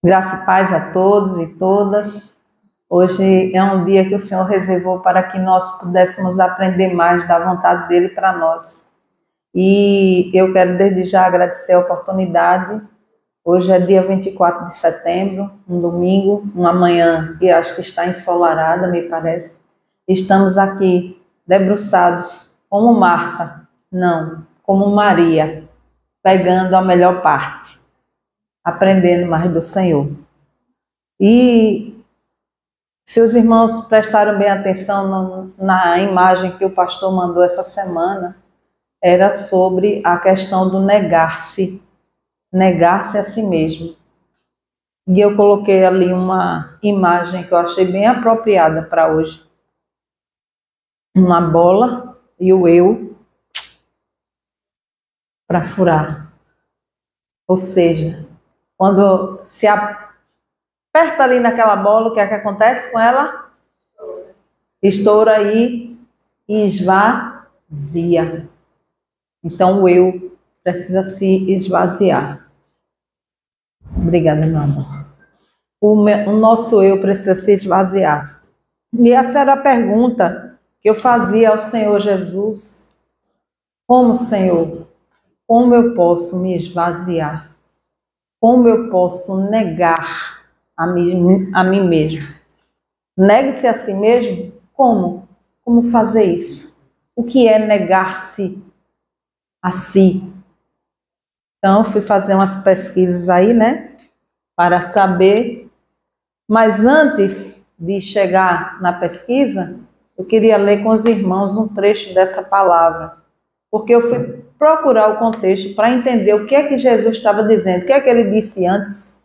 Graça e paz a todos e todas. Hoje é um dia que o Senhor reservou para que nós pudéssemos aprender mais da vontade dEle para nós. E eu quero desde já agradecer a oportunidade. Hoje é dia 24 de setembro, um domingo, uma manhã que acho que está ensolarada, me parece. Estamos aqui debruçados como Marta, não, como Maria, pegando a melhor parte, aprendendo mais do Senhor. E se os irmãos prestaram bem atenção na imagem que o pastor mandou essa semana, era sobre a questão do negar-se a si mesmo. E eu coloquei ali uma imagem que eu achei bem apropriada para hoje. Uma bola e o eu para furar. Ou seja, quando se aperta ali naquela bola, o que é que acontece com ela? Estoura aí e esvazia. Então o eu precisa se esvaziar. Obrigada, meu amor. O nosso eu precisa se esvaziar. E essa era a pergunta que eu fazia ao Senhor Jesus. Como, Senhor, como eu posso me esvaziar? Como eu posso negar a mim mesmo? Negue-se a si mesmo? Como? Como fazer isso? O que é negar-se a si? Então, fui fazer umas pesquisas aí, né? Para saber. Mas antes de chegar na pesquisa, eu queria ler com os irmãos um trecho dessa palavra. Porque eu fui procurar o contexto para entender o que é que Jesus estava dizendo. O que é que ele disse antes?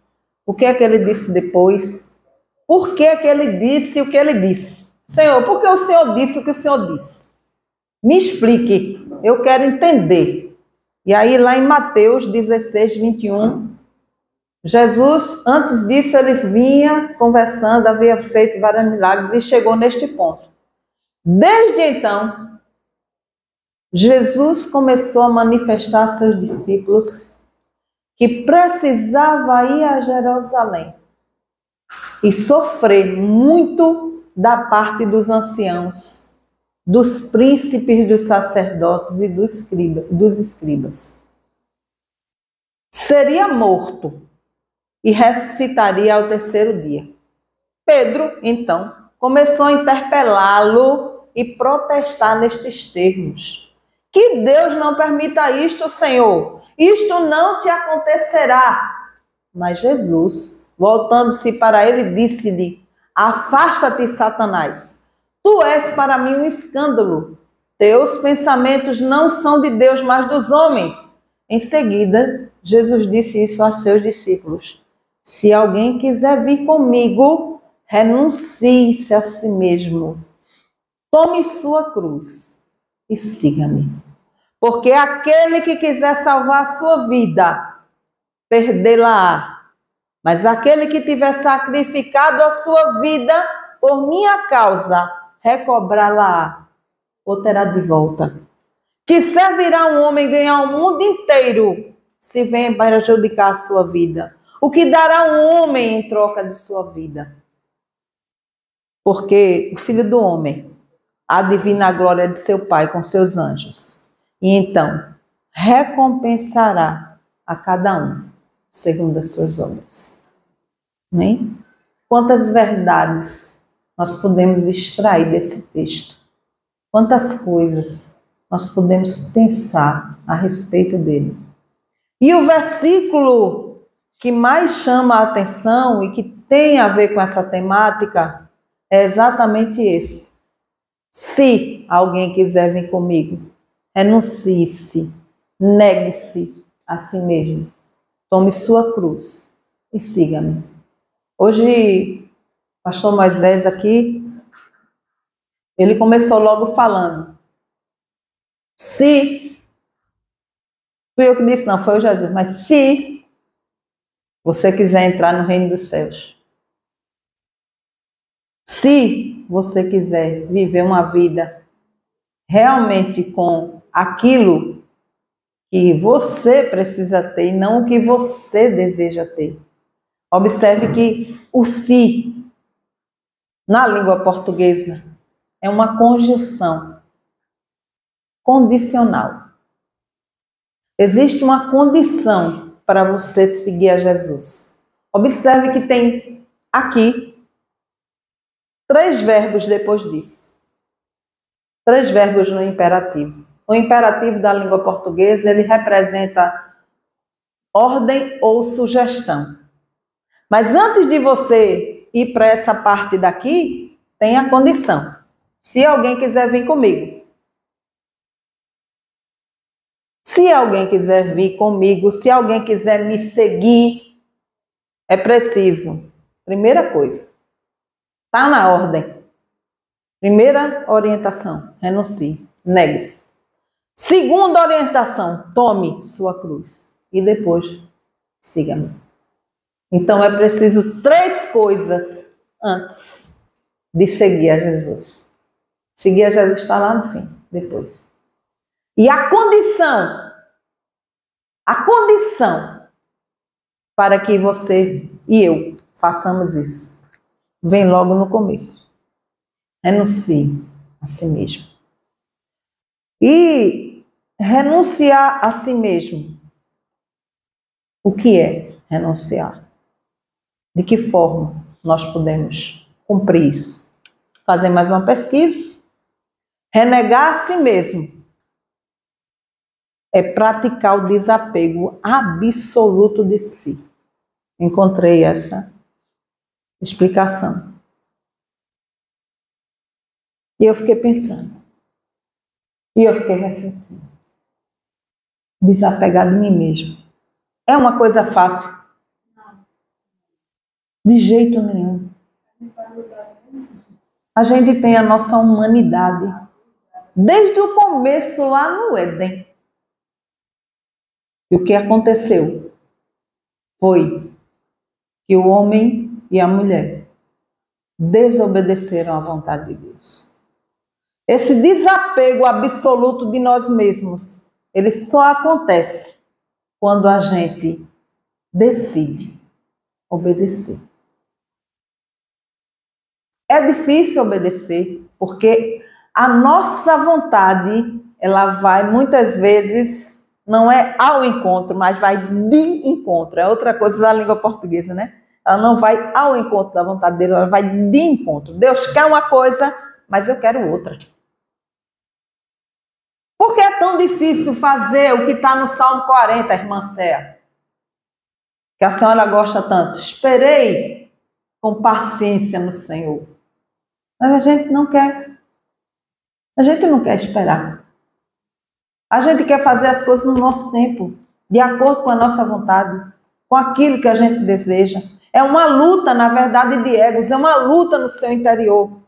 O que é que ele disse depois? Por que é que ele disse o que ele disse? Senhor, por que o Senhor disse o que o Senhor disse? Me explique. Eu quero entender. E aí, lá em Mateus 16, 21, Jesus, antes disso, ele vinha conversando, havia feito vários milagres e chegou neste ponto. Desde então, Jesus começou a manifestar a seus discípulos que precisava ir a Jerusalém e sofrer muito da parte dos anciãos, dos príncipes, dos sacerdotes e dos escribas. Seria morto e ressuscitaria ao terceiro dia. Pedro, então, começou a interpelá-lo e protestar nestes termos. Que Deus não permita isto, Senhor. Isto não te acontecerá. Mas Jesus, voltando-se para ele, disse-lhe: afasta-te, Satanás. Tu és para mim um escândalo. Teus pensamentos não são de Deus, mas dos homens. Em seguida, Jesus disse isso a seus discípulos: se alguém quiser vir comigo, renuncie-se a si mesmo. Tome sua cruz e siga-me. Porque aquele que quiser salvar a sua vida, perdê-la-á. Mas aquele que tiver sacrificado a sua vida por minha causa, recobrá-la-á, ou terá de volta. Que servirá um homem ganhar o mundo inteiro, se vem para prejudicar a sua vida? O que dará um homem em troca de sua vida? Porque o Filho do Homem há de vir na glória de seu Pai com seus anjos. E então recompensará a cada um segundo as suas obras. Amém? Quantas verdades nós podemos extrair desse texto? Quantas coisas nós podemos pensar a respeito dele? E o versículo que mais chama a atenção e que tem a ver com essa temática é exatamente esse. Se alguém quiser vir comigo, renuncie-se, negue-se a si mesmo, tome sua cruz e siga-me. Hoje, o pastor Moisés aqui, ele começou logo falando, se, fui eu que disse, não, foi o Jesus, mas se você quiser entrar no reino dos céus, se você quiser viver uma vida realmente com aquilo que você precisa ter e não o que você deseja ter. Observe que o se, na língua portuguesa, é uma conjunção condicional. Existe uma condição para você seguir a Jesus. Observe que tem aqui 3 verbos depois disso. 3 verbos no imperativo. O imperativo da língua portuguesa, ele representa ordem ou sugestão. Mas antes de você ir para essa parte daqui, tem a condição. Se alguém quiser vir comigo. Se alguém quiser vir comigo, se alguém quiser me seguir, é preciso. Primeira coisa, está na ordem. Primeira orientação, renuncie, negue-se. Segunda orientação, tome sua cruz. E depois, siga-me. Então é preciso 3 coisas antes de seguir a Jesus. Seguir a Jesus está lá no fim, depois. E a condição para que você e eu façamos isso, vem logo no começo. Renuncie a si mesmo. E renunciar a si mesmo. O que é renunciar? De que forma nós podemos cumprir isso? Fazer mais uma pesquisa. Renegar a si mesmo é praticar o desapego absoluto de si. Encontrei essa explicação. E eu fiquei pensando. E eu fiquei refletindo. Desapegar de mim mesmo. É uma coisa fácil? De jeito nenhum. A gente tem a nossa humanidade. Desde o começo lá no Éden. E o que aconteceu? Foi que o homem e a mulher desobedeceram à vontade de Deus. Esse desapego absoluto de nós mesmos, ele só acontece quando a gente decide obedecer. É difícil obedecer, porque a nossa vontade, ela vai muitas vezes, não é ao encontro, mas vai de encontro. É outra coisa da língua portuguesa, né? Ela não vai ao encontro da vontade dele, ela vai de encontro. Deus quer uma coisa, mas eu quero outra. Por que é tão difícil fazer o que está no Salmo 40, irmã Céa? Que a senhora gosta tanto. Esperei com paciência no Senhor. Mas a gente não quer. A gente não quer esperar. A gente quer fazer as coisas no nosso tempo, de acordo com a nossa vontade, com aquilo que a gente deseja. É uma luta, na verdade, de egos, é uma luta no seu interior.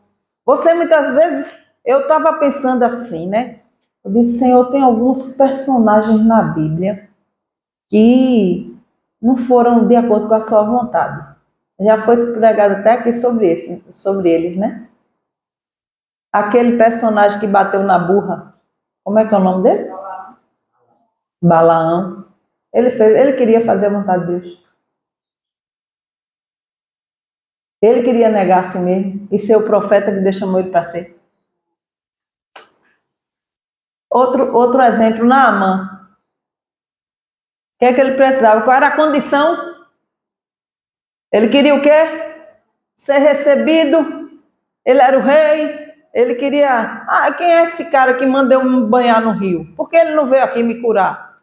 Você, muitas vezes, eu estava pensando assim, né? Eu disse, Senhor, tem alguns personagens na Bíblia que não foram de acordo com a sua vontade. Já foi pregado até aqui sobre eles, né? Aquele personagem que bateu na burra, como é que é o nome dele? Balaão. Ele queria fazer a vontade de Deus. Ele queria negar a si mesmo e ser o profeta que Deus chamou ele para ser. Outro exemplo, Naamã. O que é que ele precisava? Qual era a condição? Ele queria o quê? Ser recebido. Ele era o rei. Ele queria... quem é esse cara que mandou me banhar no rio? Por que ele não veio aqui me curar?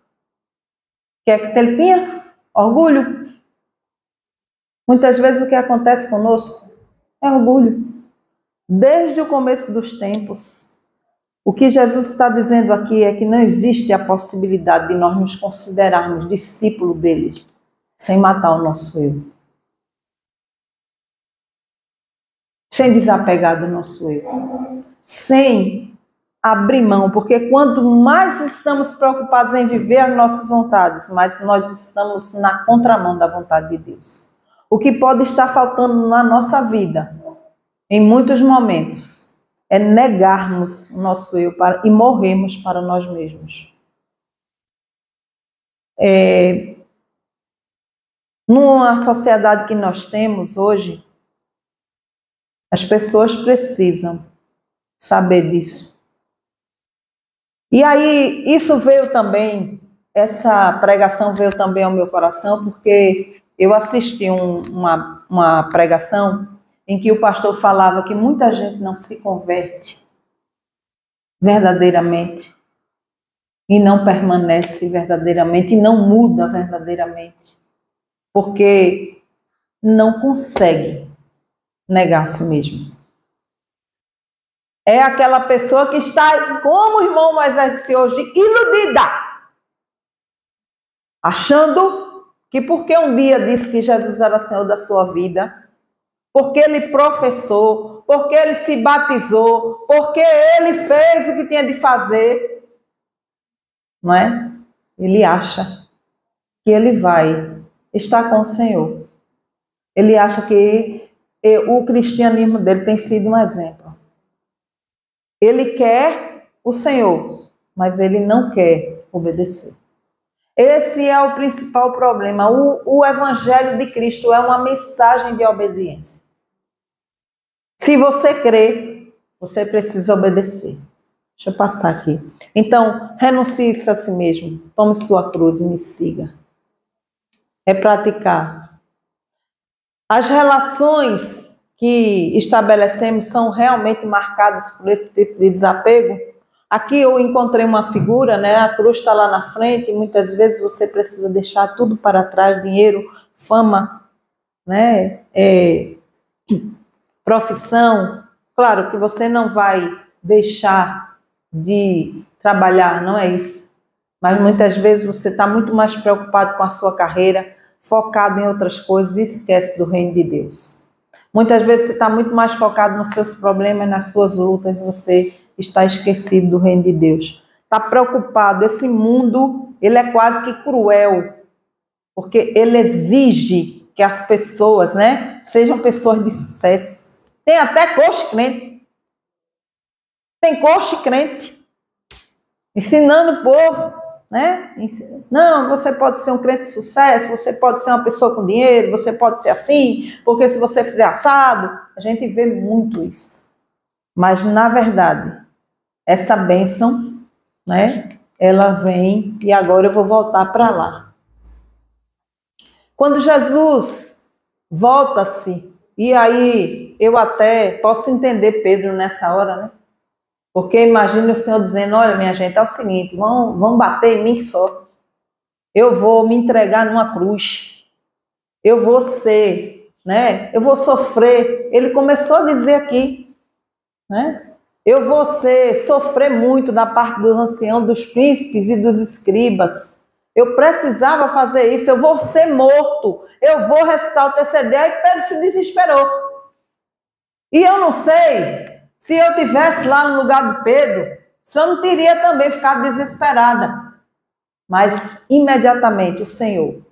O que é que ele tinha? Orgulho. Muitas vezes o que acontece conosco é orgulho. Desde o começo dos tempos, o que Jesus está dizendo aqui é que não existe a possibilidade de nós nos considerarmos discípulos dele sem matar o nosso eu. Sem desapegar do nosso eu. Sem abrir mão, porque quanto mais estamos preocupados em viver as nossas vontades, mais nós estamos na contramão da vontade de Deus. O que pode estar faltando na nossa vida, em muitos momentos, é negarmos o nosso eu e morrermos para nós mesmos. Numa sociedade que nós temos hoje, as pessoas precisam saber disso. E aí, isso veio também, essa pregação veio também ao meu coração, porque eu assisti uma pregação em que o pastor falava que muita gente não se converte verdadeiramente, e não permanece verdadeiramente, e não muda verdadeiramente, porque não consegue negar a si mesmo. É aquela pessoa que está, como o irmão Moisés disse hoje, iludida, achando que porque um dia disse que Jesus era Senhor da sua vida, porque ele professou, porque ele se batizou, porque ele fez o que tinha de fazer, não é? Ele acha que ele vai estar com o Senhor. Ele acha que o cristianismo dele tem sido um exemplo. Ele quer o Senhor, mas ele não quer obedecer. Esse é o principal problema. O Evangelho de Cristo é uma mensagem de obediência. Se você crê, você precisa obedecer. Deixa eu passar aqui. Então, renuncie a si mesmo. Tome sua cruz e me siga. É praticar. As relações que estabelecemos são realmente marcadas por esse tipo de desapego. Aqui eu encontrei uma figura, né? A cruz está lá na frente e muitas vezes você precisa deixar tudo para trás, dinheiro, fama, né? Profissão. Claro que você não vai deixar de trabalhar, não é isso. Mas muitas vezes você está muito mais preocupado com a sua carreira, focado em outras coisas e esquece do reino de Deus. Muitas vezes você está muito mais focado nos seus problemas, nas suas lutas, você está esquecido do reino de Deus. Está preocupado. Esse mundo, ele é quase que cruel, porque ele exige que as pessoas, né, sejam pessoas de sucesso. Tem até coach crente. Tem coach crente ensinando o povo, né? Não, você pode ser um crente de sucesso, você pode ser uma pessoa com dinheiro, você pode ser assim, porque se você fizer assado, a gente vê muito isso. Mas, na verdade, essa bênção, né, ela vem, e agora eu vou voltar para lá. Quando Jesus volta-se, e aí eu até posso entender Pedro nessa hora, né? Porque imagine o Senhor dizendo, olha minha gente, é o seguinte, vão bater em mim que só. Eu vou me entregar numa cruz. Eu vou ser, né? Eu vou sofrer. Ele começou a dizer aqui, né? Eu vou sofrer muito da parte dos anciãos, dos príncipes e dos escribas. Eu precisava fazer isso, eu vou ser morto. Eu vou ressuscitar o terceiro dia. Aí Pedro se desesperou. E eu não sei... Se eu estivesse lá no lugar de Pedro, o Senhor não teria também ficado desesperada. Mas imediatamente o Senhor,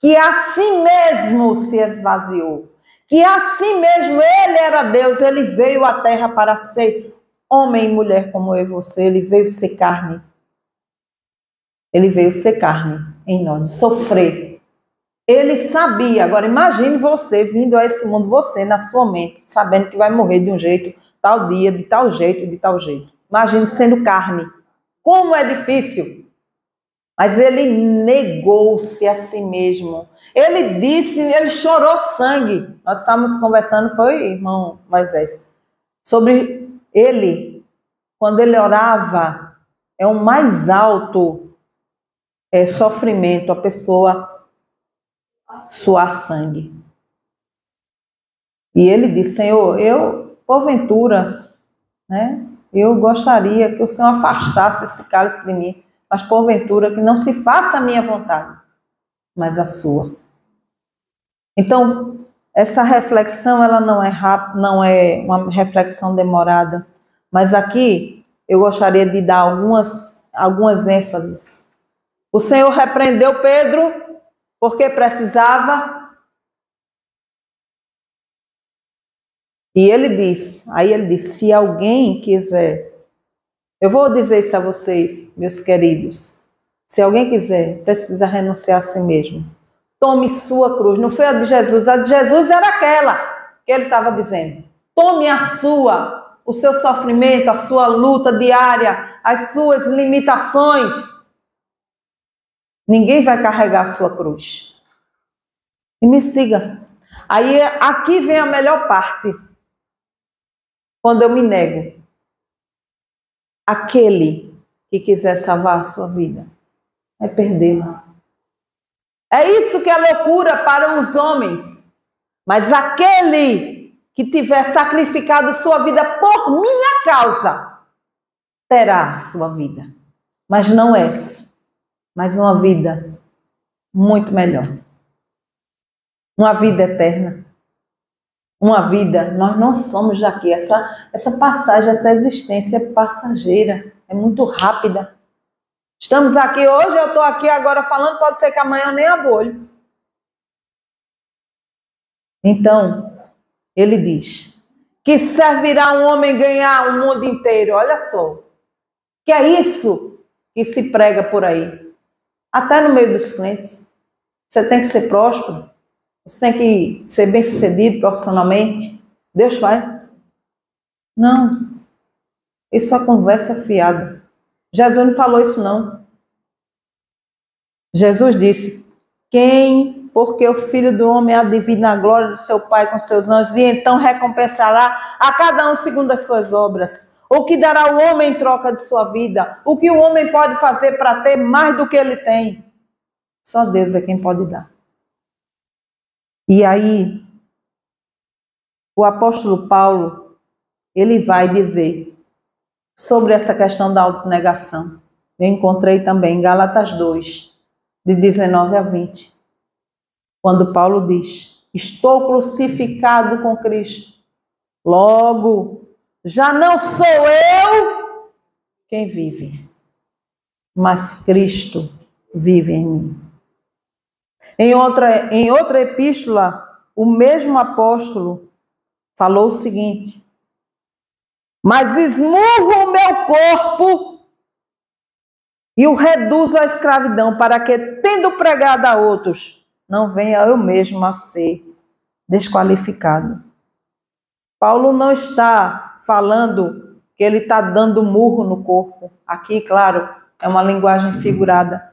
que assim mesmo se esvaziou, que assim mesmo Ele era Deus, Ele veio à terra para ser homem e mulher como eu e você, Ele veio ser carne. Ele veio ser carne em nós, sofrer. Ele sabia, agora imagine você vindo a esse mundo, você na sua mente, sabendo que vai morrer de um jeito, tal dia, de tal jeito, de tal jeito. Imagine sendo carne. Como é difícil. Mas ele negou-se a si mesmo. Ele disse, ele chorou sangue. Nós estávamos conversando, foi, irmão Moisés, sobre ele, quando ele orava, é o mais alto sofrimento, a pessoa suar sangue. E ele disse, Senhor, porventura, né, eu gostaria que o Senhor afastasse esse cálice de mim, mas porventura que não se faça a minha vontade, mas a sua. Então, essa reflexão, ela não é rápida, não é uma reflexão demorada, mas aqui eu gostaria de dar algumas ênfases. O Senhor repreendeu Pedro porque precisava. E ele diz, se alguém quiser, eu vou dizer isso a vocês, meus queridos, se alguém quiser, precisa renunciar a si mesmo, Tome sua cruz. Não foi a de Jesus. A de Jesus era aquela que ele estava dizendo. Tome o seu sofrimento, a sua luta diária, as suas limitações. Ninguém vai carregar a sua cruz. E me siga. Aí aqui vem a melhor parte. Quando eu me nego. Aquele que quiser salvar a sua vida vai perdê-la. É isso que é loucura para os homens. Mas aquele que tiver sacrificado sua vida por minha causa, terá sua vida. Mas não essa, mas uma vida muito melhor. Uma vida eterna. Uma vida, nós não somos daqui. Essa passagem, essa existência é passageira, é muito rápida. Estamos aqui hoje, eu estou aqui agora falando, pode ser que amanhã eu nem abra o olho. Então, ele diz, que servirá um homem ganhar o mundo inteiro. Olha só, que é isso que se prega por aí. Até no meio dos crentes. Você tem que ser próspero, você tem que ser bem-sucedido profissionalmente. Deus vai. Não, isso é conversa fiada. Jesus não falou isso não. Jesus disse, porque o Filho do Homem há de vir na glória de seu Pai com seus anjos, e então recompensará a cada um segundo as suas obras. O que dará o homem em troca de sua vida? O que o homem pode fazer para ter mais do que ele tem? Só Deus é quem pode dar. E aí, o apóstolo Paulo, ele vai dizer sobre essa questão da autonegação. Eu encontrei também em Gálatas 2, de 19 a 20. Quando Paulo diz, estou crucificado com Cristo. Logo, já não sou eu quem vive, mas Cristo vive em mim. Em outra epístola, o mesmo apóstolo falou o seguinte, mas esmurro o meu corpo e o reduzo à escravidão, para que, tendo pregado a outros, não venha eu mesmo a ser desqualificado. Paulo não está falando que ele está dando murro no corpo. Aqui, claro, é uma linguagem figurada.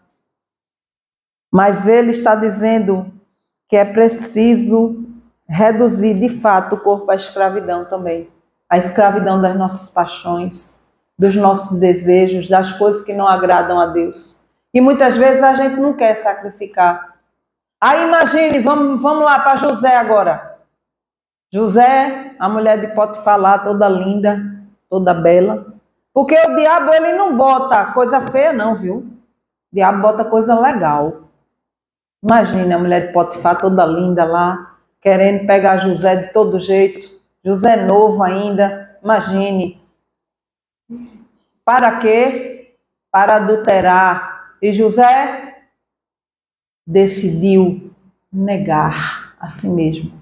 Mas ele está dizendo que é preciso reduzir, de fato, o corpo à escravidão também. A escravidão das nossas paixões, dos nossos desejos, das coisas que não agradam a Deus. E muitas vezes a gente não quer sacrificar. Aí imagine, vamos lá para José agora. José, a mulher de Potifar lá, toda linda, toda bela. Porque o diabo, ele não bota coisa feia não, viu? O diabo bota coisa legal. Imagine a mulher de Potifar toda linda lá, querendo pegar José de todo jeito. José novo ainda, imagine. Para quê? Para adulterar. E José decidiu negar a si mesmo.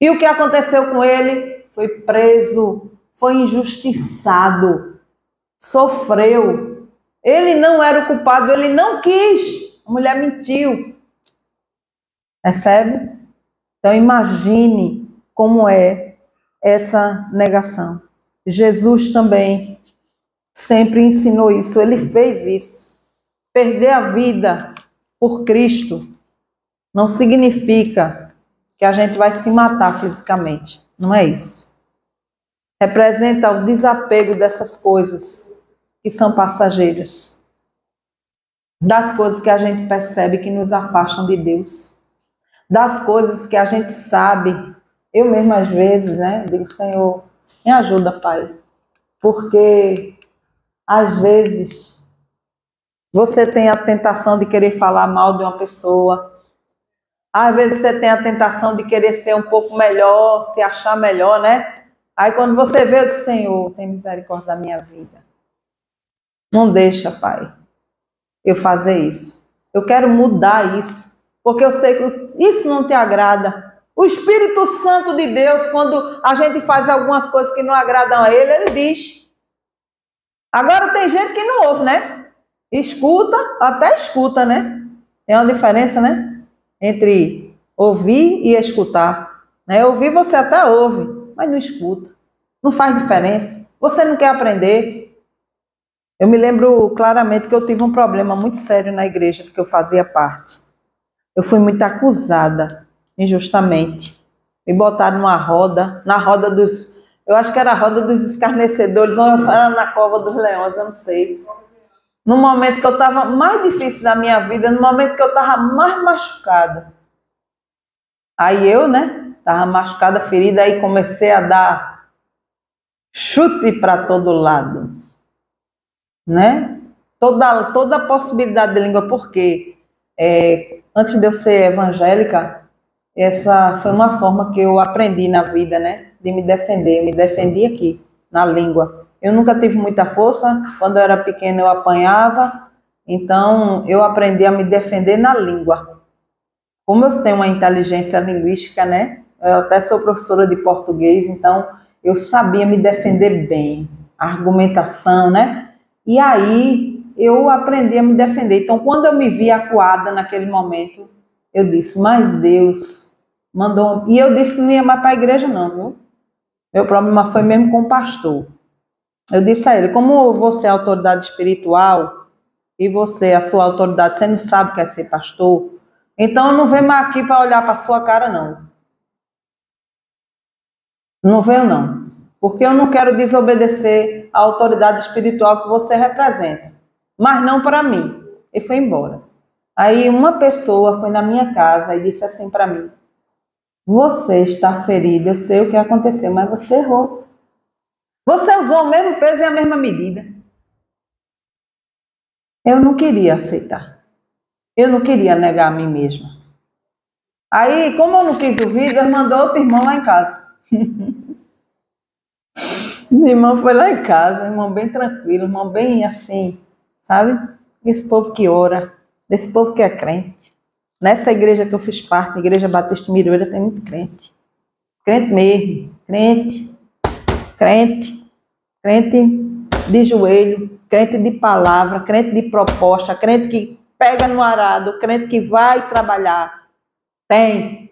E o que aconteceu com ele? Foi preso, foi injustiçado, sofreu. Ele não era o culpado, ele não quis. A mulher mentiu. Percebe? Então imagine como é essa negação. Jesus também sempre ensinou isso, ele fez isso. Perder a vida por Cristo não significa que a gente vai se matar fisicamente. Não é isso. Representa o desapego dessas coisas que são passageiras. Das coisas que a gente percebe que nos afastam de Deus. Das coisas que a gente sabe. Eu mesma às vezes, digo, Senhor, me ajuda, Pai. Porque às vezes você tem a tentação de querer falar mal de uma pessoa. Às vezes você tem a tentação de querer ser um pouco melhor, se achar melhor, né? Aí quando você vê, eu digo, Senhor, tem misericórdia da minha vida. Não deixa, Pai, eu fazer isso. Eu quero mudar isso, porque eu sei que isso não te agrada. O Espírito Santo de Deus, quando a gente faz algumas coisas que não agradam a Ele, Ele diz. Agora tem gente que não ouve, né? Escuta, até escuta, né? Tem uma diferença, né? entre ouvir e escutar. Né? Ouvir você até ouve, mas não escuta. Não faz diferença. Você não quer aprender. Eu me lembro claramente que eu tive um problema muito sério na igreja que eu fazia parte. Eu fui muito acusada, injustamente. Me botaram numa roda, na roda dos... Eu acho que era a roda dos escarnecedores, ou era na cova dos leões, eu não sei. No momento que eu estava mais difícil da minha vida, no momento que eu estava mais machucada. Aí eu, né, estava machucada, ferida, aí comecei a dar chute para todo lado, né? Toda a possibilidade de língua, porque antes de eu ser evangélica, essa foi uma forma que eu aprendi na vida, né? De me defender. Eu me defendi aqui, na língua. Eu nunca tive muita força. Quando eu era pequena, eu apanhava. Então, eu aprendi a me defender na língua. Como eu tenho uma inteligência linguística, né? Eu até sou professora de português, então eu sabia me defender bem. A argumentação, né? E aí, eu aprendi a me defender. Então, quando eu me vi acuada naquele momento, eu disse, mas Deus mandou... E eu disse que não ia mais para a igreja não, viu? Meu problema foi mesmo com o pastor. Eu disse a ele, como você é autoridade espiritual, e você, a sua autoridade, você não sabe o que é ser pastor, então eu não venho mais aqui para olhar para a sua cara, não. Não venho, não. Porque eu não quero desobedecer a autoridade espiritual que você representa. Mas não para mim. E foi embora. Aí uma pessoa foi na minha casa e disse assim para mim, você está ferida, eu sei o que aconteceu, mas você errou. Você usou o mesmo peso e a mesma medida. Eu não queria aceitar. Eu não queria negar a mim mesma. Aí, como eu não quis ouvir, Deus mandou outro irmão lá em casa. Meu irmão foi lá em casa, um irmão bem tranquilo, um irmão bem assim, sabe? Esse povo que ora, desse povo que é crente. Nessa igreja que eu fiz parte, a Igreja Batista Miroeira, tem muito crente. Crente mesmo, crente, crente, crente de joelho, crente de palavra, crente de proposta, crente que pega no arado, crente que vai trabalhar. Tem.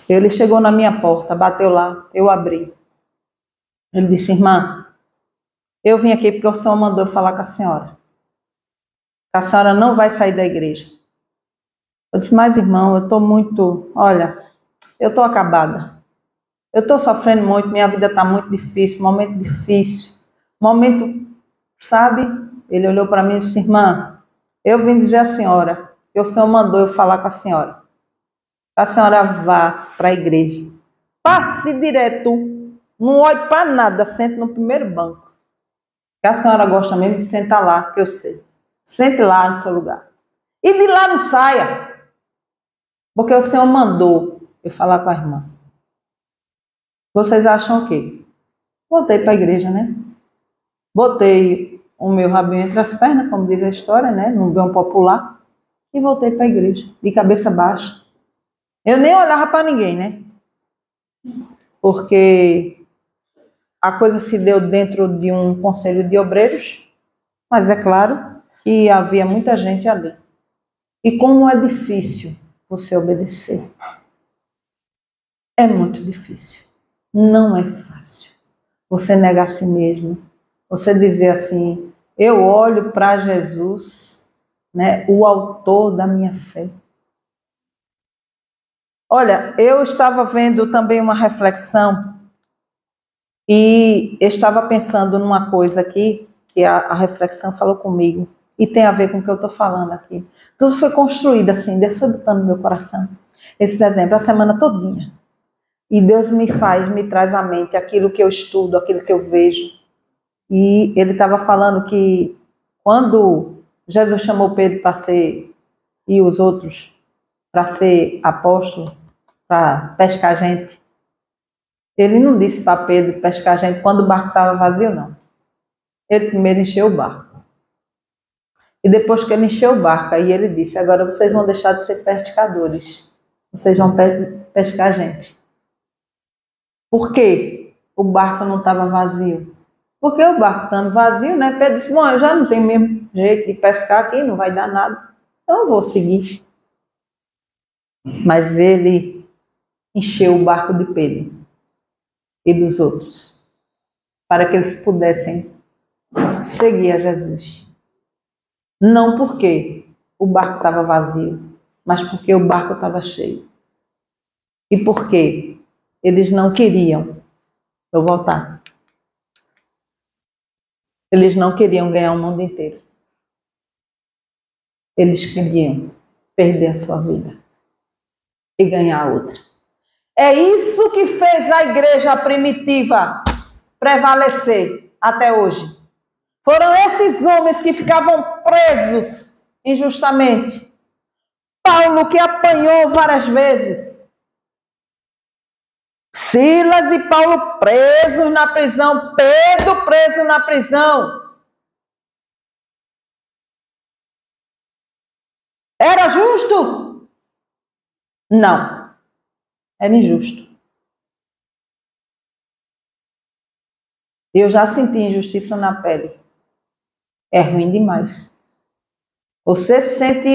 Ele chegou na minha porta, bateu lá, eu abri. Ele disse, irmã, eu vim aqui porque o Senhor mandou eu falar com a senhora. A senhora não vai sair da igreja. Eu disse, mas irmão, eu estou muito, olha, eu estou acabada. Eu estou sofrendo muito, minha vida está muito difícil, momento difícil. Momento, sabe? Ele olhou para mim e disse, irmã, eu vim dizer à senhora que o Senhor mandou eu falar com a senhora. A senhora vá para a igreja. Passe direto, não olhe para nada, sente no primeiro banco. Que a senhora gosta mesmo de sentar lá, que eu sei. Sente lá no seu lugar. E de lá não saia. Porque o Senhor mandou eu falar com a irmã. Vocês acham o quê? Voltei para a igreja, né? Botei o meu rabinho entre as pernas, como diz a história, né? Num bem popular. E voltei para a igreja, de cabeça baixa. Eu nem olhava para ninguém, né? Porque a coisa se deu dentro de um conselho de obreiros, mas é claro que havia muita gente ali. E como é difícil você obedecer. É muito difícil. Não é fácil. Você negar a si mesmo. Você dizer assim, eu olho para Jesus, né, o autor da minha fé. Olha, eu estava vendo também uma reflexão e eu estava pensando numa coisa aqui, que a reflexão falou comigo, e tem a ver com o que eu estou falando aqui. Tudo foi construído assim, Deus foi botando no meu coração. Esses exemplos, a semana todinha. E Deus me traz à mente aquilo que eu estudo, aquilo que eu vejo. E ele estava falando que quando Jesus chamou Pedro para ser, e os outros, para ser apóstolo, para pescar gente, ele não disse para Pedro pescar gente quando o barco estava vazio, não. Ele primeiro encheu o barco. E depois que ele encheu o barco, aí ele disse, agora vocês vão deixar de ser pescadores. Vocês vão pescar gente. Por quê? O barco não estava vazio. Porque o barco estando vazio, né? Pedro disse, bom, eu já não tenho mesmo jeito de pescar aqui, não vai dar nada. então eu vou seguir. Mas ele encheu o barco de Pedro e dos outros, para que eles pudessem seguir a Jesus. Não porque o barco estava vazio, mas porque o barco estava cheio. E porque eles não queriam eu voltar. Eles não queriam ganhar o mundo inteiro. Eles queriam perder a sua vida e ganhar outra. É isso que fez a igreja primitiva prevalecer até hoje. Foram esses homens que ficavam presos injustamente. Paulo, que apanhou várias vezes. Silas e Paulo presos na prisão. Pedro preso na prisão. Era justo? Não. Era injusto. Eu já senti injustiça na pele. É ruim demais. Você se sente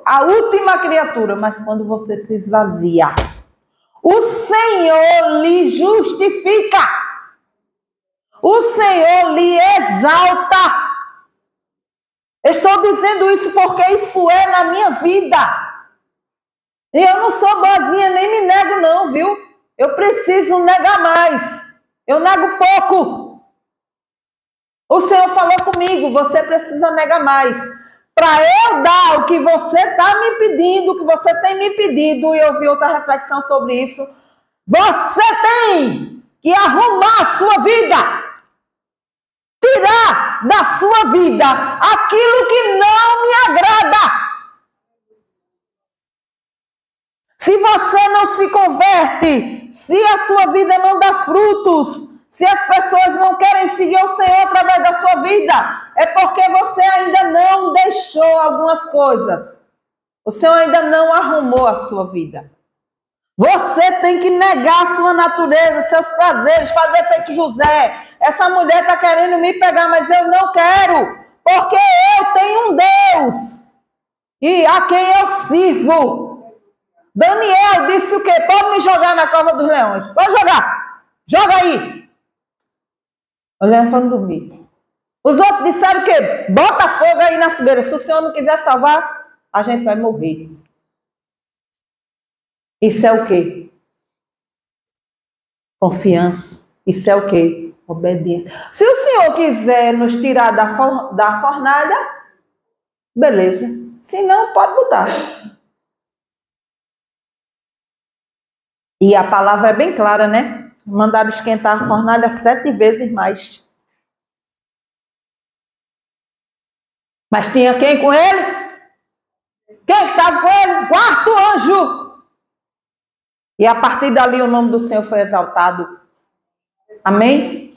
a última criatura, mas quando você se esvazia, o Senhor lhe justifica. O Senhor lhe exalta. Estou dizendo isso porque isso é na minha vida. E eu não sou boazinha, nem me nego não, viu? Eu preciso negar mais. Eu nego pouco. O Senhor falou comigo, você precisa negar mais. Para eu dar o que você está me pedindo, o que você tem me pedido, e eu vi outra reflexão sobre isso, você tem que arrumar a sua vida. Tirar da sua vida aquilo que não me agrada. Se você não se converte, se a sua vida não dá frutos, se as pessoas não querem seguir o Senhor através da sua vida, é porque você ainda não deixou algumas coisas. O Senhor ainda não arrumou a sua vida. Você tem que negar a sua natureza, seus prazeres, fazer feito José. Essa mulher está querendo me pegar, mas eu não quero, porque eu tenho um Deus e a quem eu sirvo. Daniel disse o quê? Pode me jogar na cova dos leões. Pode jogar. Joga aí. Os leões foram dormir. Os outros disseram o quê? Bota fogo aí na fogueira. Se o Senhor não quiser salvar, a gente vai morrer. Isso é o quê? Confiança. Isso é o quê? Obediência. Se o Senhor quiser nos tirar da fornalha, beleza. Se não, pode botar. E a palavra é bem clara, né? Mandaram esquentar a fornalha 7 vezes mais. Mas tinha quem com ele? Quem estava com ele? Quarto anjo. E a partir dali o nome do Senhor foi exaltado. Amém?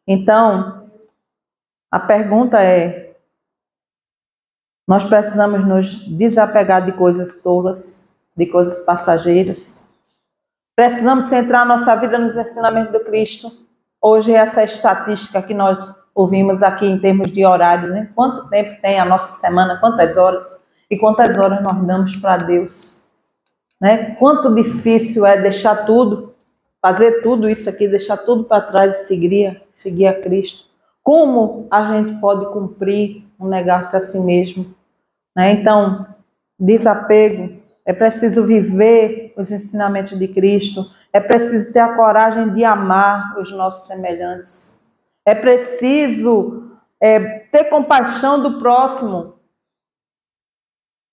Então, a pergunta é: nós precisamos nos desapegar de coisas tolas, de coisas passageiras? Precisamos centrar nossa vida nos ensinamentos do Cristo? Hoje essa estatística que nós ouvimos aqui em termos de horário, né? Quanto tempo tem a nossa semana, quantas horas? E quantas horas nós damos para Deus? Né? Quanto difícil é deixar tudo, fazer tudo isso aqui, deixar tudo para trás e seguir a Cristo. Como a gente pode cumprir um negar-se a si mesmo? Né? Então, desapego. É preciso viver os ensinamentos de Cristo. É preciso ter a coragem de amar os nossos semelhantes. É preciso ter compaixão do próximo.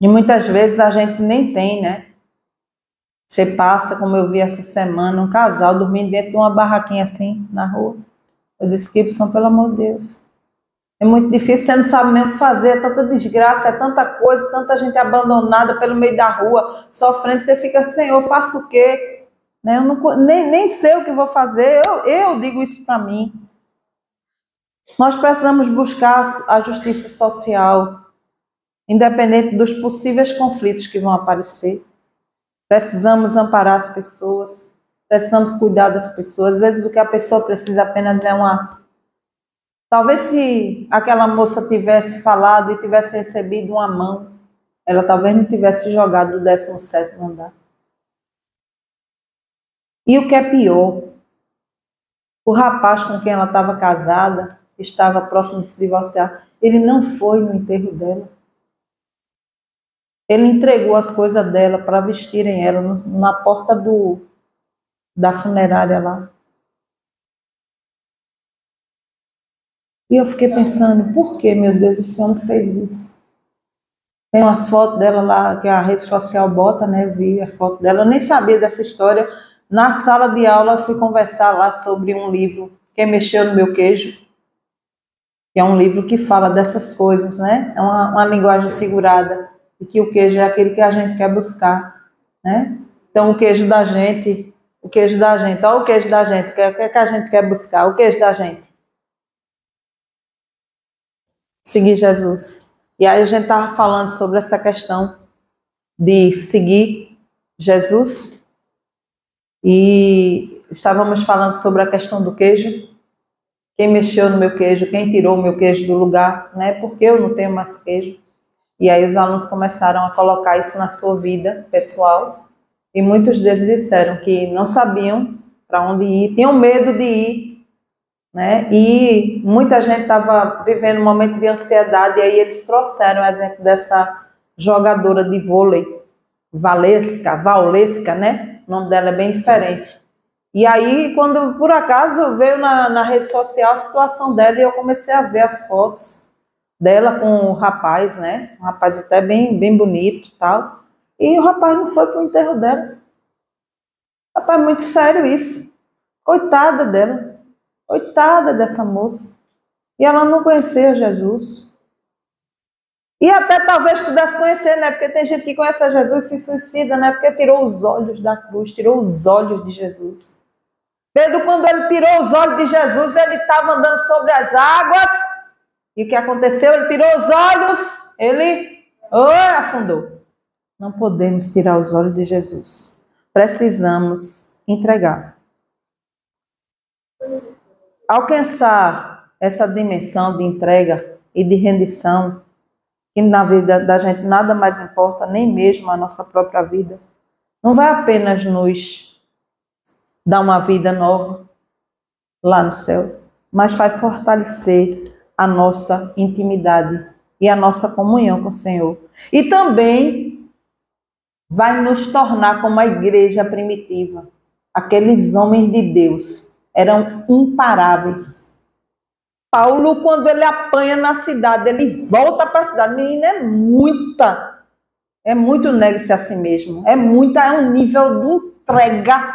E muitas vezes a gente nem tem, né? Você passa, como eu vi essa semana, um casal dormindo dentro de uma barraquinha assim, na rua. Eu disse, Gibson, pelo amor de Deus. É muito difícil, você não sabe nem o que fazer, é tanta desgraça, é tanta coisa, tanta gente abandonada pelo meio da rua, sofrendo, você fica, Senhor, faço o quê? Né? Eu não, nem sei o que vou fazer, eu digo isso para mim. Nós precisamos buscar a justiça social, independente dos possíveis conflitos que vão aparecer. Precisamos amparar as pessoas, precisamos cuidar das pessoas. Às vezes o que a pessoa precisa apenas é uma... Talvez se aquela moça tivesse falado e tivesse recebido uma mão, ela talvez não tivesse jogado do 17º andar. E o que é pior, o rapaz com quem ela estava casada, estava próximo de se divorciar, ele não foi no enterro dela. Ele entregou as coisas dela para vestirem ela na porta da funerária lá. E eu fiquei pensando, por que, meu Deus, o Senhor não fez isso? Tem umas fotos dela lá, que a rede social bota, né? Eu vi a foto dela, eu nem sabia dessa história. Na sala de aula, eu fui conversar lá sobre um livro, Quem Mexeu no Meu Queijo, que é um livro que fala dessas coisas, né? É uma linguagem figurada, e que o queijo é aquele que a gente quer buscar, né? Então, o queijo da gente, olha o queijo da gente, o que é que a gente quer buscar? O queijo da gente. Seguir Jesus. E aí a gente estava falando sobre essa questão de seguir Jesus e estávamos falando sobre a questão do queijo. Quem mexeu no meu queijo, quem tirou o meu queijo do lugar, né? Porque eu não tenho mais queijo. E aí os alunos começaram a colocar isso na sua vida pessoal e muitos deles disseram que não sabiam para onde ir, tinham medo de ir, né? E muita gente estava vivendo um momento de ansiedade, e aí eles trouxeram o exemplo dessa jogadora de vôlei, Valesca, né? O nome dela é bem diferente. E aí, quando por acaso veio na rede social a situação dela, e eu comecei a ver as fotos dela com o rapaz, né? Um rapaz até bem bonito e tal. E o rapaz não foi para o enterro dela. Rapaz, muito sério isso. Coitada dela. Coitada dessa moça. E ela não conhecia Jesus. E até talvez pudesse conhecer, né? Porque tem gente que conhece Jesus e se suicida, né? Porque tirou os olhos da cruz, tirou os olhos de Jesus. Pedro, quando ele tirou os olhos de Jesus, ele estava andando sobre as águas. E o que aconteceu? Ele tirou os olhos, ele afundou. Não podemos tirar os olhos de Jesus. Precisamos entregar. Alcançar essa dimensão de entrega e de rendição, que na vida da gente nada mais importa, nem mesmo a nossa própria vida, não vai apenas nos dar uma vida nova lá no céu, mas vai fortalecer a nossa intimidade e a nossa comunhão com o Senhor. E também vai nos tornar como a igreja primitiva. Aqueles homens de Deus eram imparáveis. Paulo, quando ele apanha na cidade, ele volta para a cidade. Menina, é muito negue-se a si mesmo. É um nível de entrega,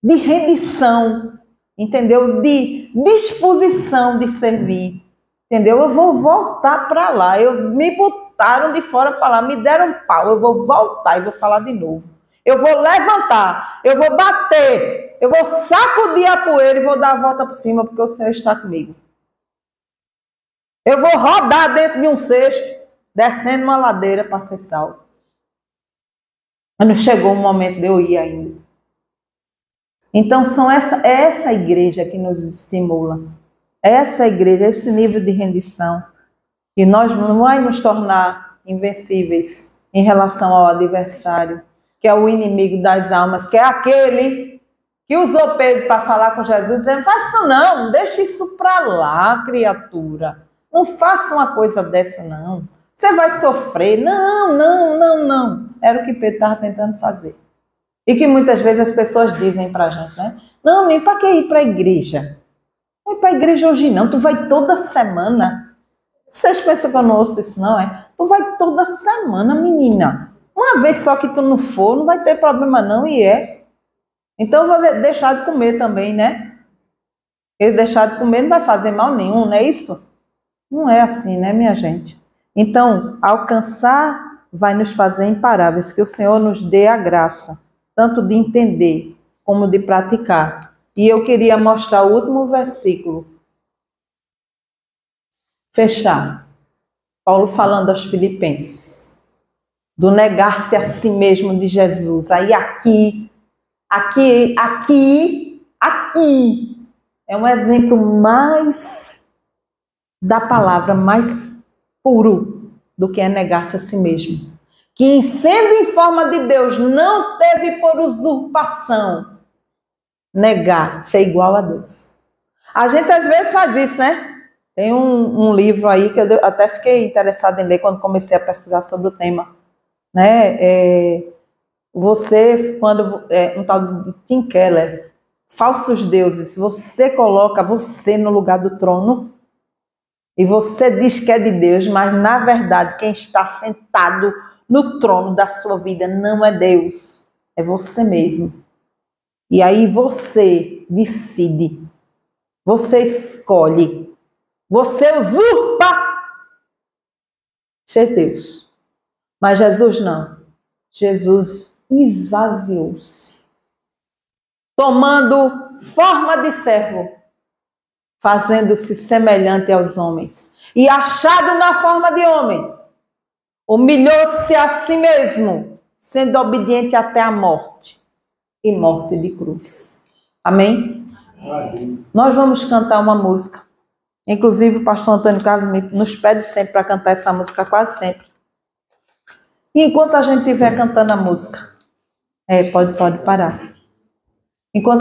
de rendição, entendeu? De disposição de servir, entendeu? Eu vou voltar para lá, me botaram de fora para lá, me deram pau, eu vou voltar e vou falar de novo. Eu vou levantar, eu vou bater, eu vou sacudir a poeira e vou dar a volta por cima, porque o Senhor está comigo. Eu vou rodar dentro de um cesto, descendo uma ladeira para ser salvo. Mas não chegou o momento de eu ir ainda. Então, é essa igreja que nos estimula. É essa igreja, esse nível de rendição, que nós não vai nos tornar invencíveis em relação ao adversário, que é o inimigo das almas, que é aquele que usou Pedro para falar com Jesus, dizendo, faça não, deixa isso para lá, criatura. Não faça uma coisa dessa, não. Você vai sofrer. Não. Era o que Pedro estava tentando fazer. E que muitas vezes as pessoas dizem para a gente, né? Não, nem para que ir para a igreja? Não vai para a igreja hoje não, tu vai toda semana. Vocês pensam que eu não ouço isso não, é? Tu vai toda semana, menina. Uma vez só que tu não for, não vai ter problema não, e é. Então eu vou deixar de comer também, né? Ele deixar de comer não vai fazer mal nenhum, não é isso? Não é assim, né, minha gente? Então, alcançar vai nos fazer imparáveis, que o Senhor nos dê a graça, tanto de entender como de praticar. E eu queria mostrar o último versículo. Fechar. Paulo falando aos Filipenses, do negar-se a si mesmo de Jesus. Aí aqui é um exemplo mais da palavra, mais puro do que é negar-se a si mesmo. Que, sendo em forma de Deus, não teve por usurpação negar, ser igual a Deus. A gente às vezes faz isso, né? Tem um livro aí que eu até fiquei interessada em ler quando comecei a pesquisar sobre o tema, né? Você, quando um tal de Tim Keller, falsos deuses, você coloca você no lugar do trono e você diz que é de Deus, mas na verdade quem está sentado no trono da sua vida não é Deus, é você mesmo. E aí você decide, você escolhe, você usurpa ser Deus. Mas Jesus não. Jesus esvaziou-se, tomando forma de servo, fazendo-se semelhante aos homens. E achado na forma de homem, humilhou-se a si mesmo, sendo obediente até a morte, e morte de cruz. Amém? Amém. Nós vamos cantar uma música. Inclusive o pastor Antônio Carlos nos pede sempre para cantar essa música, quase sempre. E enquanto a gente estiver cantando a música, pode parar. Enquanto